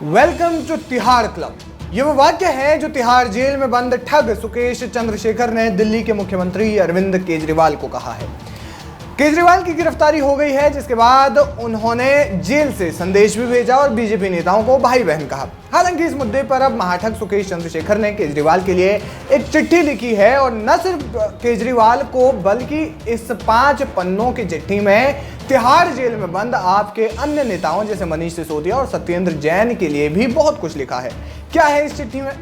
Welcome to Tihar club. ये वो वाक्य है जो तिहाड़ जेल में बंद ठग सुकेश चंद्रशेखर ने दिल्ली के मुख्यमंत्री अरविंद केजरीवाल को कहा है। केजरीवाल की गिरफ्तारी हो गई है, जिसके बाद उन्होंने जेल से संदेश भी भेजा और बीजेपी नेताओं को भाई बहन कहा। हालांकि इस मुद्दे पर अब महाठग सुकेश चंद्रशेखर ने केजरीवाल के लिए एक चिट्ठी लिखी है और न सिर्फ केजरीवाल को बल्कि इस 5 पन्नों की चिट्ठी में तिहाड़ जेल में बंद आपके अन्य नेताओं जैसे मनीष सिसोदिया और सत्येंद्र जैन के लिए भी बहुत कुछ लिखा है। क्या है इस चिट्ठी में?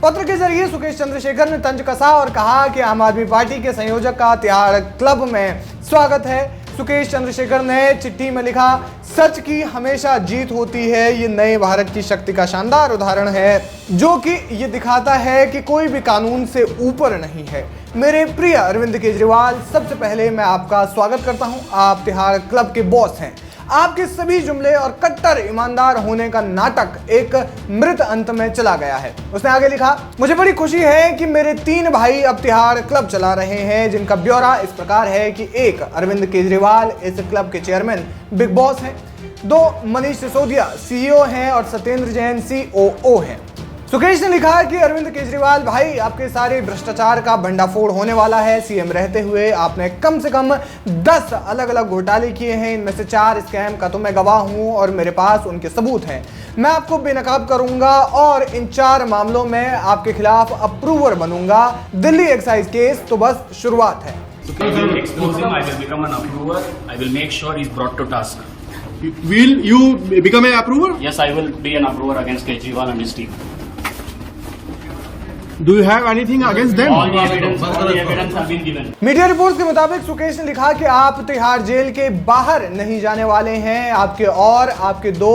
पत्र के जरिए सुकेश चंद्रशेखर ने तंज कसा और कहा कि आम आदमी पार्टी के संयोजक का तिहाड़ क्लब में स्वागत है। सुकेश चंद्रशेखर ने चिट्ठी में लिखा, सच की हमेशा जीत होती है। ये नए भारत की शक्ति का शानदार उदाहरण है, जो कि ये दिखाता है कि कोई भी कानून से ऊपर नहीं है। मेरे प्रिय अरविंद केजरीवाल, सबसे पहले मैं आपका स्वागत करता हूं। आप तिहाड़ क्लब के बॉस हैं। आपके सभी जुमले और कट्टर ईमानदार होने का नाटक एक मृत अंत में चला गया है। उसने आगे लिखा, मुझे बड़ी खुशी है कि मेरे 3 भाई अब तिहाड़ क्लब चला रहे हैं, जिनका ब्यौरा इस प्रकार है कि 1 अरविंद केजरीवाल इस क्लब के चेयरमैन बिग बॉस हैं, 2 मनीष सिसोदिया CEO हैं और सत्येंद्र जैन COO हैं। सुकेश ने लिखा कि अरविंद केजरीवाल भाई, आपके सारे भ्रष्टाचार का भंडाफोड़ होने वाला है। CM रहते हुए आपने कम से कम 10 अलग अलग घोटाले किए हैं। इनमें से 4 स्कैम का तो मैं गवाह हूं और मेरे पास उनके सबूत हैं। मैं आपको बेनकाब करूंगा और इन 4 मामलों में आपके खिलाफ अप्रूवर बनूंगा। दिल्ली एक्साइज केस तो बस शुरुआत है। Will you become an approver? Yes, I will be an approver against Kejriwal and his team. Do you have anything against them? All the evidence have been given. Media reports के मुताबिक सुकेश ने लिखा कि आप तिहाड़ जेल के बाहर नहीं जाने वाले हैं। आपके और आपके 2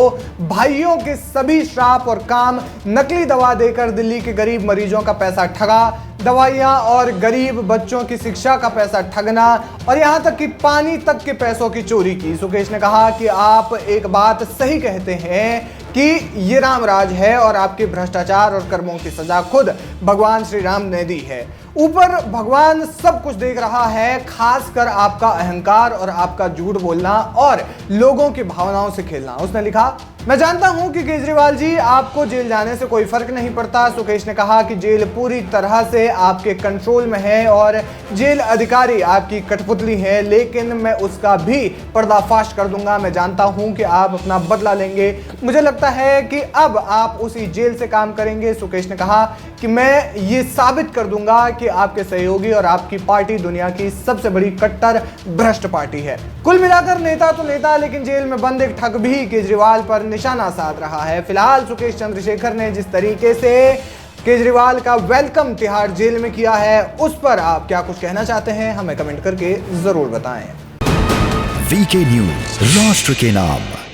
भाइयों के सभी श्राप और काम नकली दवा देकर दिल्ली के गरीब मरीजों का पैसा ठगा, दवाइयां और गरीब बच्चों की शिक्षा का पैसा ठगना और यहां तक कि पानी तक के पैसों की चोरी की। सुकेश ने कहा कि आप एक बात सही कहते हैं कि ये राम राज है और आपके भ्रष्टाचार और कर्मों की सजा खुद भगवान श्री राम ने दी है। ऊपर भगवान सब कुछ देख रहा है, खासकर आपका अहंकार और आपका झूठ बोलना और लोगों की भावनाओं से खेलना। उसने लिखा, मैं जानता हूं कि केजरीवाल जी, आपको जेल जाने से कोई फर्क नहीं पड़ता। सुकेश ने कहा कि जेल पूरी तरह से आपके कंट्रोल में है और जेल अधिकारी आपकी कठपुतली है, लेकिन मैं उसका भी पर्दाफाश कर दूंगा। मैं जानता हूं कि आप अपना बदला लेंगे। मुझे लगता है कि अब आप उसी जेल से काम करेंगे। सुकेश ने कहा कि मैं ये साबित कर दूंगा कि आपके सहयोगी और आपकी पार्टी दुनिया की सबसे बड़ी कट्टर भ्रष्ट पार्टी है। कुल मिलाकर नेता तो नेता, लेकिन जेल में बंद एक ठग भी केजरीवाल पर निशाना साध रहा है। फिलहाल सुकेश चंद्रशेखर ने जिस तरीके से केजरीवाल का वेलकम तिहाड़ जेल में किया है, उस पर आप क्या कुछ कहना चाहते हैं, हमें कमेंट करके जरूर बताएं। VK न्यूज, राष्ट्र के नाम।